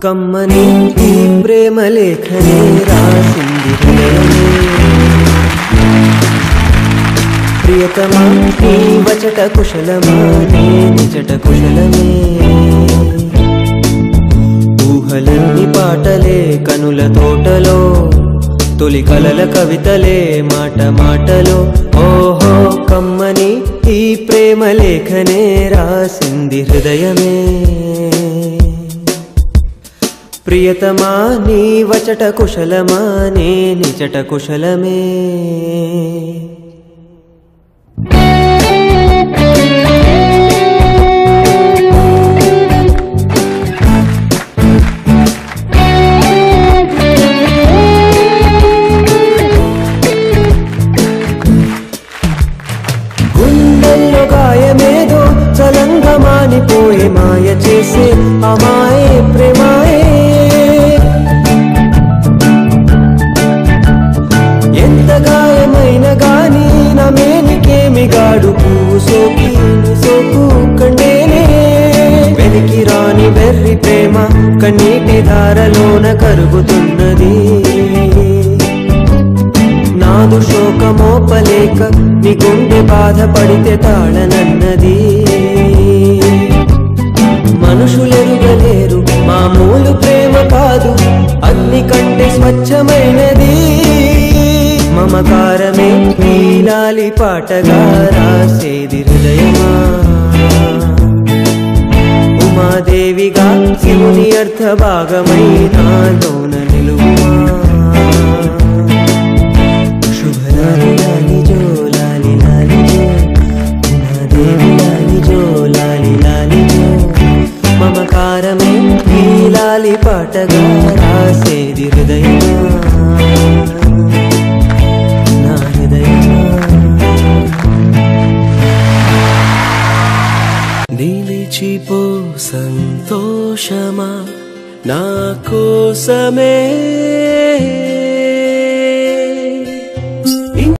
కమ్మని ఈ ప్రేమ లేఖనే రాసింది హృదయమే ప్రియతమా నీ వచట కుశలమా నీ నిజట కుశలమే ఊహలన్నీ పాటలే కనుల తోటలో తొలి కలల కవితలే మాట మాటలో ఓహో కమ్మని ఈ ప్రేమ లేఖనే రాసింది హృదయమే ప్రియతమా నీ వచట కుశలమా నీ నిజట కుశలమే గుండెల్లో గాయమేదో చలంగా మానిపోయే మాయ చేసే అమాయే ప్రేమాయే ఎంత గాయమైన గాని నా మేనికేమి గాడు పువ్వు సోకి సోకు కండేనే వెలికి రాని వెర్రి ప్రేమ కన్నీటి ధారలోన కరుగుతున్నది నాదు శోకమోపలేక నీ గుండె బాధపడితే తాళనన్నది మనుషులెరుగలేరు మామూలు ప్రేమ కాదు అన్ని కంటే స్వచ్ఛమైనది మమకారమే నీలాలి పాటగా రాసేది హృదయమా ఉమాదేవిగా శివుని అర్థ భాగమై నాలోన నిలువుమా శుభలాలి లాలి జో లాలి లాలి జో ఉమాదేవి లాలి జో లాలి లాలి జో మమకారమే నీలాలి పాటగా రాసేది హృదయమా నిలిచిపో సంతోషమా నా కోసమే